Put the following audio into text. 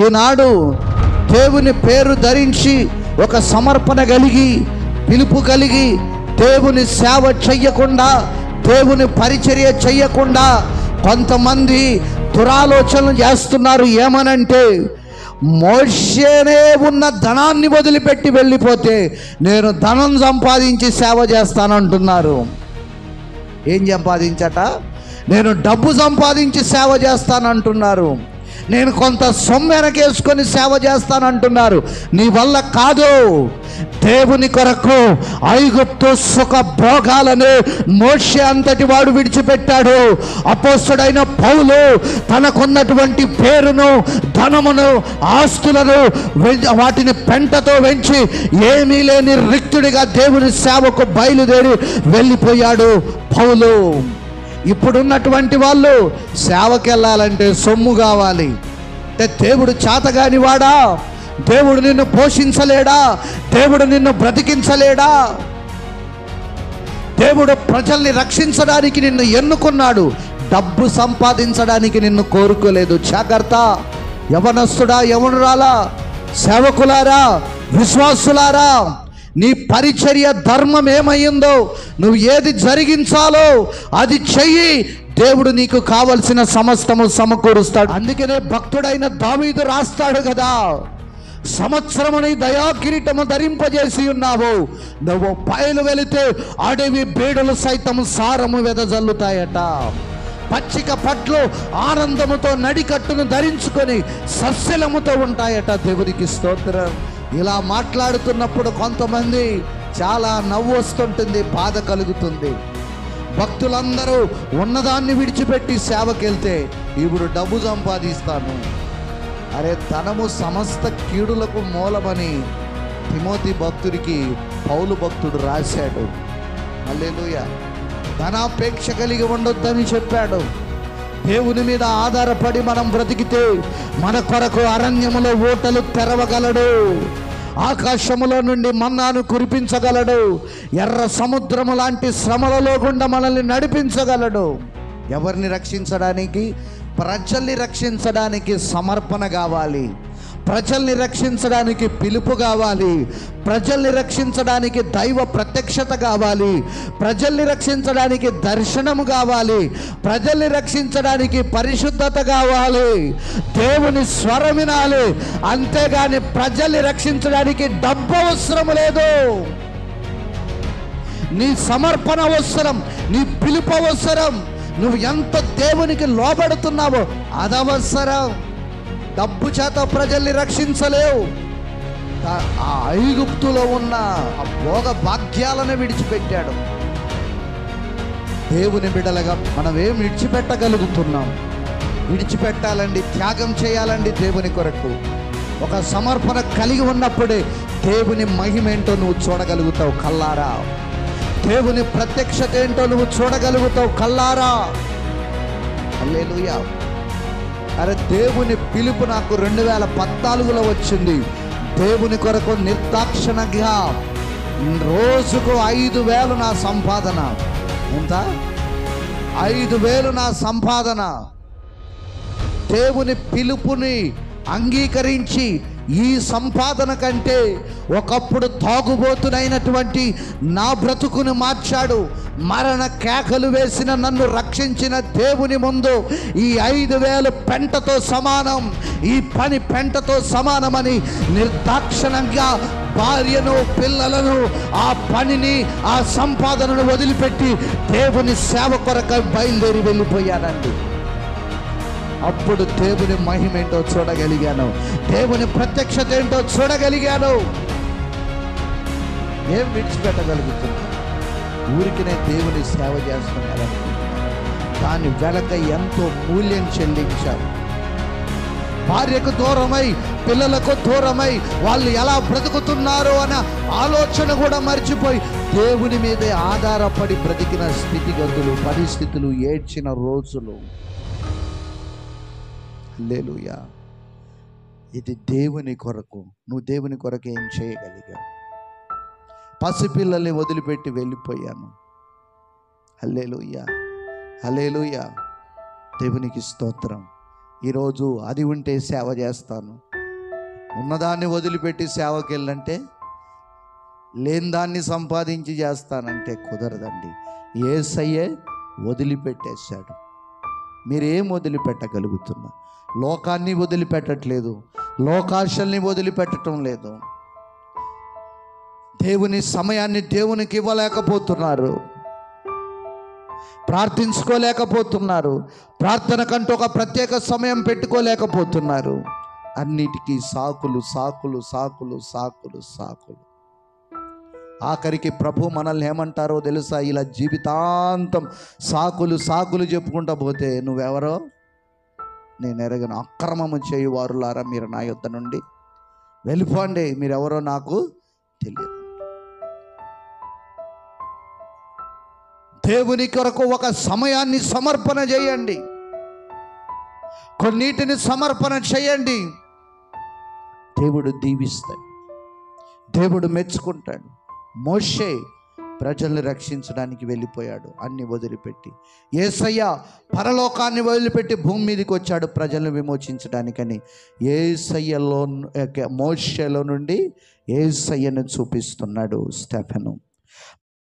ఈనాడు దేవుని పేరు ధరించి ఒక సమర్పణ కలిగి, పిలుపు కలిగి, దేవుని సేవ చెయ్యకుండా, దేవుని పరిచర్య చెయ్యకుండా కొంతమంది దురాలోచనలు చేస్తున్నారు. ఏమనంటే, మోషేనే ఉన్న ధనాన్ని వదిలిపెట్టి వెళ్ళిపోతే నేను ధనం సంపాదించి సేవ చేస్తానంటున్నారు. ఏం సంపాదించట? నేను డబ్బు సంపాదించి సేవ చేస్తానంటున్నారు. నేను కొంత సొమ్ము వెనకేసుకొని సేవ చేస్తానంటున్నారు. నీ వల్ల కాదు. దేవుని కొరకు ఐగుప్తు సుఖ భోగాలను మోషే అంతటి వాడు విడిచిపెట్టాడు. అపోస్తలుడైన పౌలు తనకున్నటువంటి పేరును, ధనమును, ఆస్తులను వాటిని పెంటతో వెంచి ఏమీ లేని రిక్తుడిగా దేవుని సేవకు బయలుదేరి వెళ్ళిపోయాడు పౌలు. ఇప్పుడున్నటువంటి వాళ్ళు సేవకి వెళ్ళాలంటే సొమ్ము కావాలి. అంటే దేవుడు చేతగాని వాడా? దేవుడు నిన్ను పోషించలేడా? దేవుడు నిన్ను బ్రతికించలేడా? దేవుడు ప్రజల్ని రక్షించడానికి నిన్ను ఎన్నుకున్నాడు, డబ్బు సంపాదించడానికి నిన్ను కోరుకోలేదు. జాగ్రత్త. యవనస్తుడా, యవనురాలా, సేవకులారా, విశ్వాసులారా, నీ పరిచర్య ధర్మం ఏమయ్యిందో, నువ్వు ఏది జరిగించాలో అది చెయ్యి. దేవుడు నీకు కావలసిన సమస్తము సమకూరుస్తాడు. అందుకనే భక్తుడైన దావీదు రాస్తాడు కదా, సంవత్సరముని దయా కిరీటము ధరింపజేసి ఉన్నావు, నువ్వు బయలు వెళితే అడవి బీడలు సైతము సారము వెదజల్లుతాయట. పచ్చిక పట్లు ఆనందముతో నడికట్టును ధరించుకొని సస్యలముతో ఉంటాయట. దేవునికి స్తోత్రం. ఇలా మాట్లాడుతున్నప్పుడు కొంతమంది చాలా నవ్వు వస్తుంటుంది, బాధ కలుగుతుంది. భక్తులందరూ ఉన్నదాన్ని విడిచిపెట్టి సేవకెళ్తే ఇప్పుడు డబ్బు సంపాదిస్తాను. అరే, ధనము సమస్త కీడులకు మూలమని తిమోతి భక్తుడికి పౌలు భక్తుడు రాశాడు. హల్లెలూయా. ధనాపేక్ష కలిగి ఉండొద్దని చెప్పాడు. దేవుని మీద ఆధారపడి మనం బ్రతికితే మన కొరకు అరణ్యములో ఊటలు తెరవగలడు, ఆకాశములో నుండి మన్నాను కురిపించగలడు, ఎర్ర సముద్రము లాంటి శ్రమలలో గుండా మనల్ని నడిపించగలడు. ఎవరిని రక్షించడానికి? ప్రజల్ని రక్షించడానికి సమర్పణ కావాలి, ప్రజల్ని రక్షించడానికి పిలుపు కావాలి, ప్రజల్ని రక్షించడానికి దైవ ప్రత్యక్షత కావాలి, ప్రజల్ని రక్షించడానికి దర్శనము కావాలి, ప్రజల్ని రక్షించడానికి పరిశుద్ధత కావాలి, దేవుని స్వరం వినాలి. అంతేగాని ప్రజల్ని రక్షించడానికి డబ్బు అవసరం లేదు. నీ సమర్పణ అవసరం, నీ పిలుపు అవసరం, నువ్వు ఎంత దేవునికి లోబడుతున్నావో అదవసరం. డబ్బు చేత ప్రజల్ని రక్షించలేవు. ఆ ఐగుప్తులో ఉన్న ఆ భోగ భాగ్యాలను విడిచిపెట్టాడు. దేవుని బిడ్డలుగా మనం ఏం విడిచిపెట్టగలుగుతున్నాం? విడిచిపెట్టాలండి, త్యాగం చేయాలండి దేవుని కొరకు. ఒక సమర్పణ కలిగి ఉన్నప్పుడే దేవుని మహిమ ఏంటో నువ్వు చూడగలుగుతావు కల్లారా. దేవుని ప్రత్యక్షత ఏంటో నువ్వు చూడగలుగుతావు కల్లారా. హల్లెలూయా. అరే, దేవుని పిలుపు నాకు 2014లో వచ్చింది. దేవుని కొరకు నిర్దాక్షిణ్యంగా రోజుకు 5,000 నా సంపాదన. ఎంత? 5,000 నా సంపాదన. దేవుని పిలుపుని అంగీకరించి ఈ సంపాదన కంటే ఒకప్పుడు తాగుబోతునైనటువంటి నా బ్రతుకును మార్చాడు. మరణ కేకలు వేసిన నన్ను రక్షించిన దేవుని ముందు ఈ 5,000 పెంటతో సమానం, ఈ పని పెంటతో సమానమని నిర్దాక్షిణ్యంగా భార్యను, పిల్లలను, ఆ పనిని, ఆ సంపాదనను వదిలిపెట్టి దేవుని సేవ కొరకు బయలుదేరి వెళ్ళిపోయానండి. అప్పుడు దేవుని మహిమ ఏంటో చూడగలిగాను, దేవుని ప్రత్యక్షత ఏంటో చూడగలిగాను. ఏం విడిచిపెట్టగలుగుతున్నా? ఊరికినే దేవుని సేవ చేస్తున్నాను, దాని వెనక ఎంతో మూల్యం చెల్లించారు. భార్యకు దూరమై, పిల్లలకు దూరమై వాళ్ళు ఎలా బ్రతుకుతున్నారో అన్న ఆలోచన కూడా మర్చిపోయి దేవుని మీదే ఆధారపడి బ్రతికిన స్థితిగతులు, పరిస్థితులు, ఏడ్చిన రోజులు. హల్లెలూయా. ఇది దేవుని కొరకు. నువ్వు దేవుని కొరకు ఏం చేయగలిగావు? పసిపిల్లల్ని వదిలిపెట్టి వెళ్ళిపోయాను. హల్లెలూయా, హల్లెలూయా. దేవునికి స్తోత్రం. ఈరోజు అది ఉంటే సేవ చేస్తాను, ఉన్నదాన్ని వదిలిపెట్టి సేవకి వెళ్ళంటే, లేని దాన్ని సంపాదించి చేస్తానంటే కుదరదండి. యేసయ్యే వదిలిపెట్టేశాడు. మీరేం వదిలిపెట్టగలుగుతున్నా? లోకాన్ని వదిలిపెట్టట్లేదు, లోకాశల్ని వదిలిపెట్టడం లేదు, దేవుని సమయాన్ని దేవునికి ఇవ్వలేకపోతున్నారు, ప్రార్థించుకోలేకపోతున్నారు, ప్రార్థన కంటూ ఒక ప్రత్యేక సమయం పెట్టుకోలేకపోతున్నారు. అన్నిటికీ సాకులు సాకులు సాకులు సాకులు సాకులు. ఆఖరికి ప్రభు మనల్ని ఏమంటారో తెలుసా? ఇలా జీవితాంతం సాకులు సాకులు చెప్పుకుంటా పోతే నువ్వెవరో నేను ఎరగను, అక్రమము చేయువారులారా మీరు నా యొద్ద నుండి వెళ్ళిపోండి, మీరెవరో నాకు తెలియదు. దేవుని కొరకు ఒక సమయాన్ని సమర్పణ చేయండి, కొన్నిటిని సమర్పణ చేయండి. దేవుడు దీవిస్తాడు, దేవుడు మెచ్చుకుంటాడు. మోషే ప్రజల్ని రక్షించడానికి వెళ్ళిపోయాడు, అన్ని వదిలిపెట్టి. యేసయ్య పరలోకాన్ని వదిలిపెట్టి భూమి మీదకి వచ్చాడు ప్రజలను విమోచించడానికని. యేసయ్యలో, మోషేలో నుండి యేసయ్యను చూపిస్తున్నాడు స్టెఫెను.